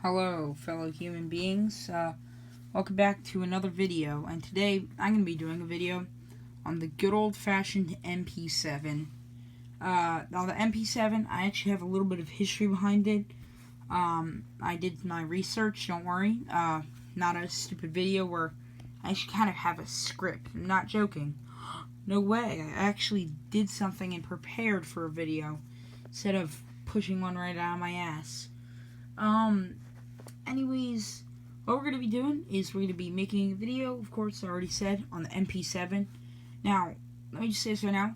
Hello, fellow human beings. Welcome back to another video. And today, I'm going to be doing a video on the good old-fashioned MP7. Now, the MP7, I actually have a little bit of history behind it. I did my research, don't worry. Not a stupid video where I actually kind of have a script. I'm not joking. No way. I actually did something and prepared for a video instead of pushing one right out of my ass. Anyways, what we're going to be doing is we're going to be making a video, of course, I already said, on the MP7. Now, let me just say this right now.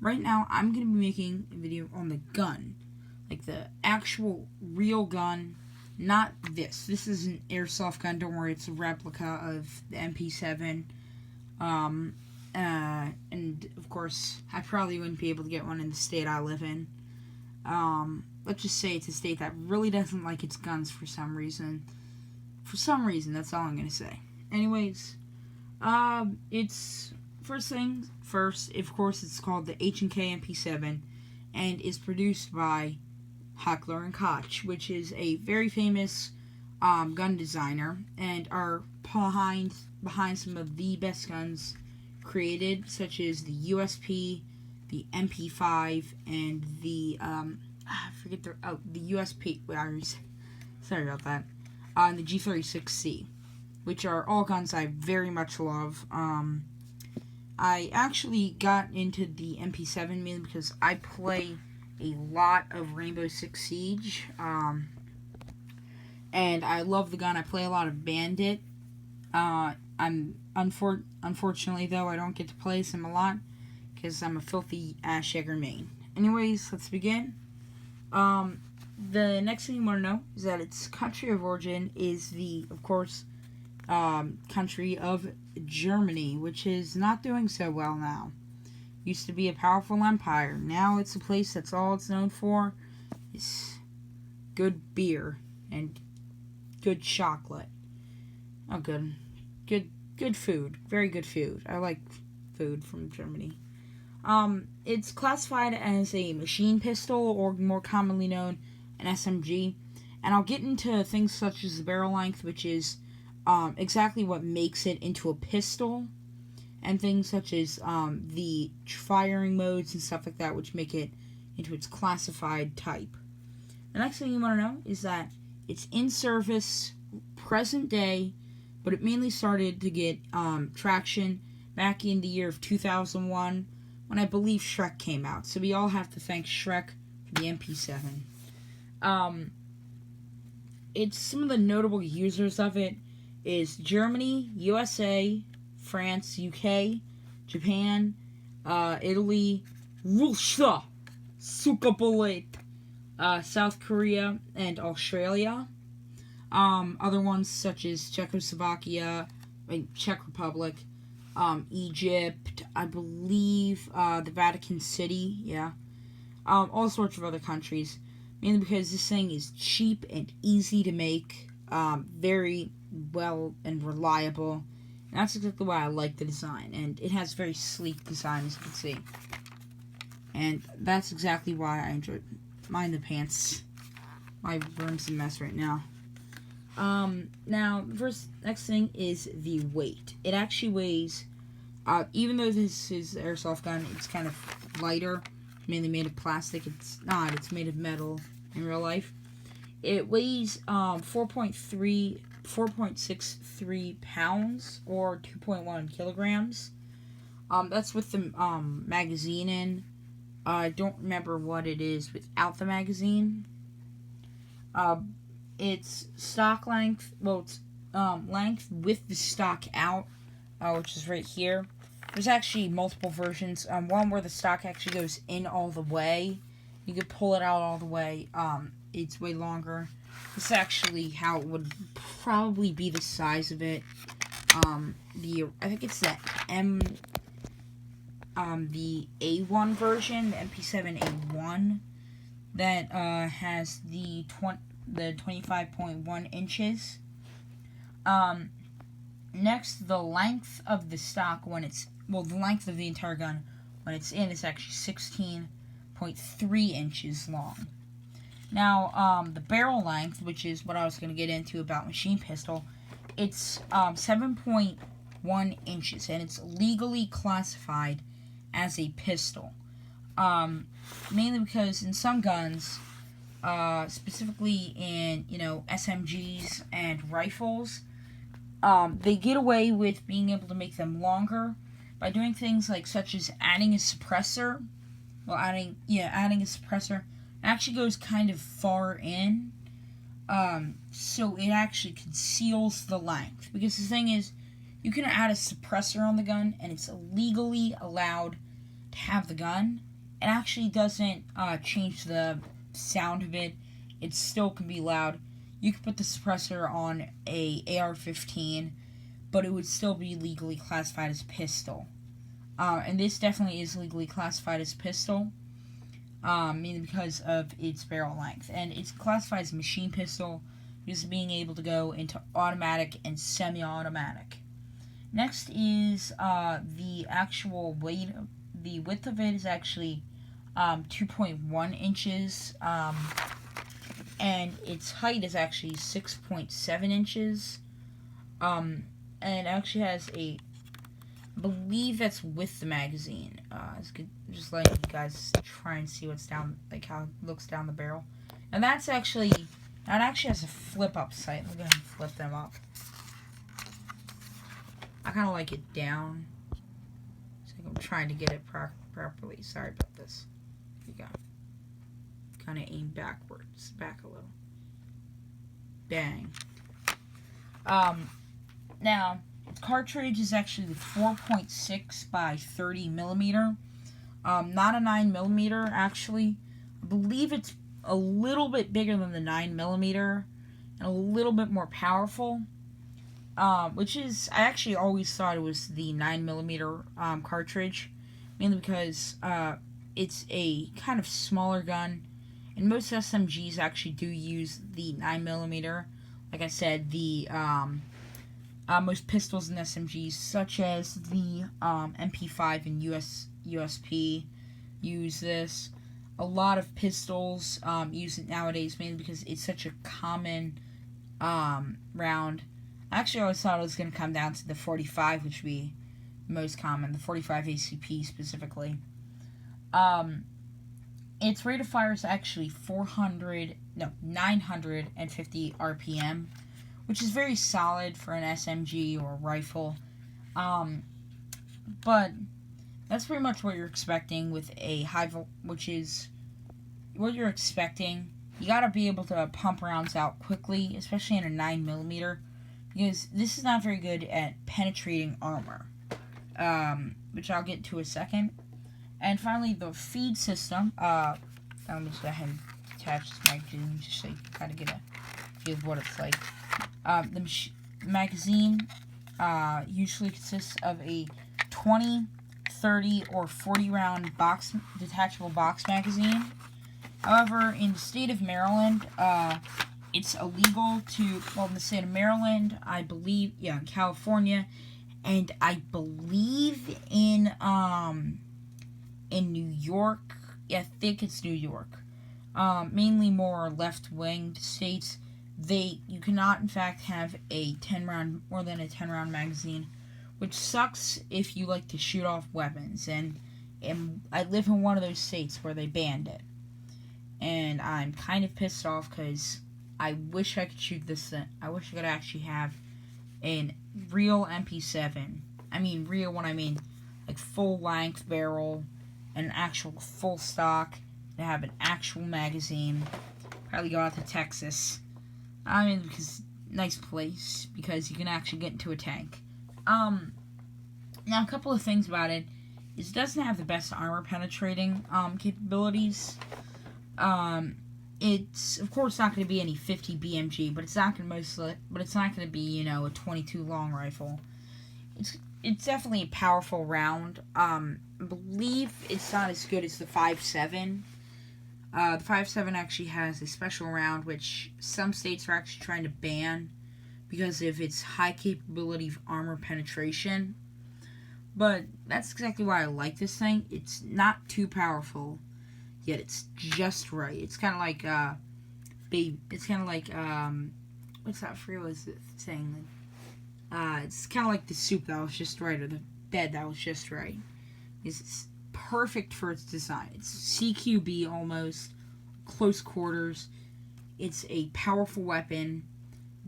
Right now, I'm going to be making a video on the gun. Like, the actual, real gun, not this. This is an airsoft gun, don't worry, it's a replica of the MP7. And, of course, I probably wouldn't be able to get one in the state I live in. Let's just say it's a state that really doesn't like its guns for some reason. For some reason, that's all I'm gonna say. Anyways, it's first things first. Of course, it's called the H&K MP7, and is produced by Heckler & Koch, which is a very famous gun designer, and are behind some of the best guns created, such as the USP, the MP5, and the the USP. Sorry about that. And the G36C, which are all guns I very much love. I actually got into the MP7 mainly because I play a lot of Rainbow Six Siege, and I love the gun. I play a lot of Bandit. Unfortunately though, I don't get to play some a lot because I'm a filthy ass shagger main. Anyways, let's begin. The next thing you want to know is that its country of origin is the, of course, country of Germany, which is not doing so well now. Used to be a powerful empire. Now it's a place that's all it's known for is good beer and good chocolate. Oh, good food. Very good food. I like food from Germany. It's classified as a machine pistol, or more commonly known, an SMG. And I'll get into things such as the barrel length, which is exactly what makes it into a pistol, and things such as the firing modes and stuff like that, which make it into its classified type. The next thing you want to know is that it's in service present day, but it mainly started to get traction back in the year of 2001, when I believe Shrek came out. So we all have to thank Shrek for the MP7. It's some of the notable users of it is Germany, USA, France, UK, Japan, Italy, Russia, South Korea, and Australia. Other ones such as Czechoslovakia, Czech Republic, Egypt, I believe, the Vatican City, yeah. All sorts of other countries. Mainly because this thing is cheap and easy to make, very well and reliable. And that's exactly why I like the design. And it has very sleek design, as you can see. And that's exactly why I enjoy it. Mind the pants. My room's a mess right now. Now, next thing is the weight. It actually weighs, even though this is an airsoft gun, it's kind of lighter, mainly made of plastic. It's not, it's made of metal in real life. It weighs, 4.63 pounds, or 2.1 kilograms. That's with the, magazine in. I don't remember what it is without the magazine. It's stock length, it's length with the stock out, which is right here. There's actually multiple versions. One where the stock actually goes in all the way. You could pull it out all the way. It's way longer. This is actually how it would probably be the size of it. I think it's the A1 version, the MP7 A1, that has the 25.1 inches. Next, the length of the stock when it's, the length of the entire gun when it's in is actually 16.3 inches long. Now, the barrel length, which is what I was going to get into about machine pistol, it's 7.1 inches, and it's legally classified as a pistol. Mainly because in some guns, specifically in, SMGs and rifles, they get away with being able to make them longer by doing things like such as adding a suppressor. Well, adding a suppressor actually goes kind of far in, so it actually conceals the length. Because the thing is, you can add a suppressor on the gun, and it's legally allowed to have the gun. It actually doesn't change the sound of it. It still can be loud. You could put the suppressor on a AR-15, but it would still be legally classified as pistol. And this definitely is legally classified as pistol, mainly because of its barrel length. And it's classified as a machine pistol because of being able to go into automatic and semi-automatic. Next is the actual weight. The width of it is actually 2.1 inches, and its height is actually 6.7 inches. And it actually has I believe that's with the magazine. It's good, just letting you guys try and see what's down, like how it looks down the barrel. And that actually has a flip up sight. Let me go ahead and flip them up. I kind of like it down. So I'm trying to get it properly. Sorry about this. Here you go. Kind of aim backwards, back a little. Bang. Now, its cartridge is actually 4.6 by 30 millimeter. Not a 9 millimeter, actually. I believe it's a little bit bigger than the 9 millimeter and a little bit more powerful. Which is, I actually always thought it was the 9 millimeter cartridge, mainly because it's a kind of smaller gun, and most SMGs actually do use the 9 millimeter. Like I said, the most pistols and SMGs, such as the MP5 and USP, use this. A lot of pistols use it nowadays, mainly because it's such a common round. Actually, I always thought it was going to come down to the 45, which would be most common, the 45 ACP specifically. Its rate of fire is actually 950 RPM, which is very solid for an SMG or a rifle. But that's pretty much what you're expecting with a which is what you're expecting. You gotta be able to pump rounds out quickly, especially in a 9 millimeter. Because this is not very good at penetrating armor, which I'll get to in a second. And finally, the feed system. Let me just go ahead and attach this magazine just so you can kind of get a feel of what it's like. The magazine usually consists of a 20, 30, or 40 round detachable box magazine. However, in the state of Maryland, it's illegal to, well, in the state of Maryland, I believe, in California, and I believe in New York. Yeah, I think it's New York. Mainly more left-winged states. You cannot, in fact, have more than a 10-round magazine, which sucks if you like to shoot off weapons. And I live in one of those states where they banned it. And I'm kind of pissed off because I wish I could shoot this thing. I wish I could actually have a real MP7. I mean, real when I mean like full-length barrel, an actual full stock, to have an actual magazine. Probably go out to Texas. I mean, because nice place, because you can actually get into a tank. Now, a couple of things about it is it doesn't have the best armor penetrating capabilities. It's of course not going to be any 50 BMG, but it's not going to be a 22 long rifle. It's definitely a powerful round. I believe it's not as good as the 5.7. The 5.7 actually has a special round which some states are actually trying to ban because of its high capability of armor penetration. But that's exactly why I like this thing. It's not too powerful, yet it's just right. It's kind of like baby. It's kind of like what's that Free was saying? It's kind of like the soup that was just right, or the bed that was just right. It's perfect for its design. It's CQB almost, close quarters. It's a powerful weapon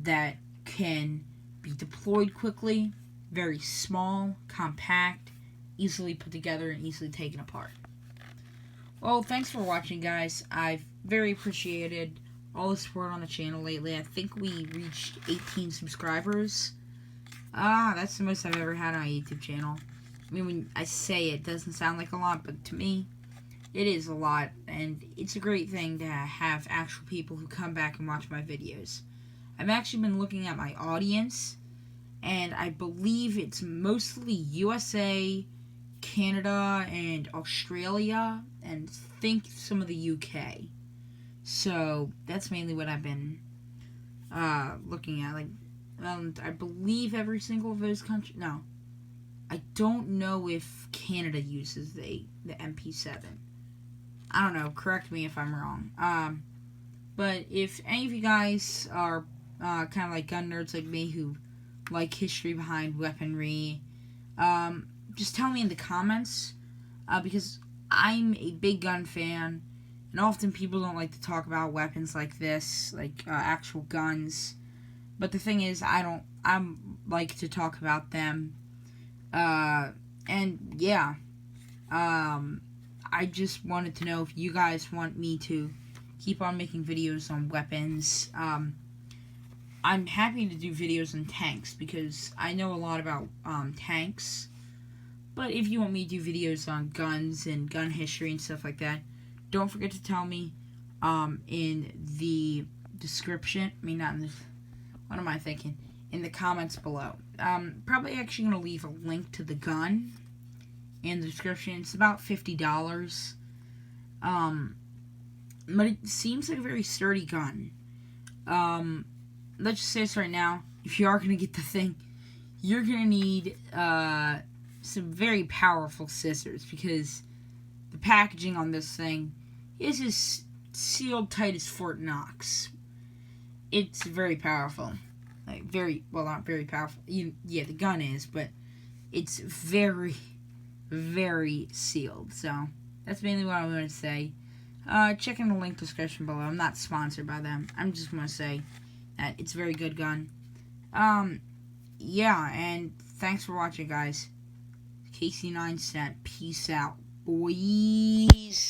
that can be deployed quickly, very small, compact, easily put together, and easily taken apart. Well, thanks for watching, guys. I've very appreciated all the support on the channel lately. I think we reached 18 subscribers. That's the most I've ever had on a YouTube channel. I mean, when I say it doesn't sound like a lot, but to me, it is a lot, and it's a great thing to have actual people who come back and watch my videos. I've actually been looking at my audience, and I believe it's mostly USA, Canada, and Australia, and I think some of the UK. So, that's mainly what I've been looking at. Like, I believe every single of those countries... No. I don't know if Canada uses the MP7. I don't know. Correct me if I'm wrong. But if any of you guys are kind of like gun nerds like me who like history behind weaponry, just tell me in the comments, because I'm a big gun fan, and often people don't like to talk about weapons like this, like actual guns. But the thing is, I like to talk about them. And yeah, I just wanted to know if you guys want me to keep on making videos on weapons. I'm happy to do videos on tanks because I know a lot about tanks. But if you want me to do videos on guns and gun history and stuff like that, don't forget to tell me in the description. I mean, not in the... What am I thinking? In the comments below. Probably actually going to leave a link to the gun in the description. It's about $50. But it seems like a very sturdy gun. Let's just say this right now. If you are going to get the thing, you're going to need some very powerful scissors, because the packaging on this thing is as sealed tight as Fort Knox. It's very powerful. Like, very, well, not very powerful. Yeah, the gun is, but it's very, very sealed. So, that's mainly what I want to say. Check in the link description below. I'm not sponsored by them. I'm just going to say that it's a very good gun. Yeah, and thanks for watching, guys. KC9 Cent. Peace out, boys.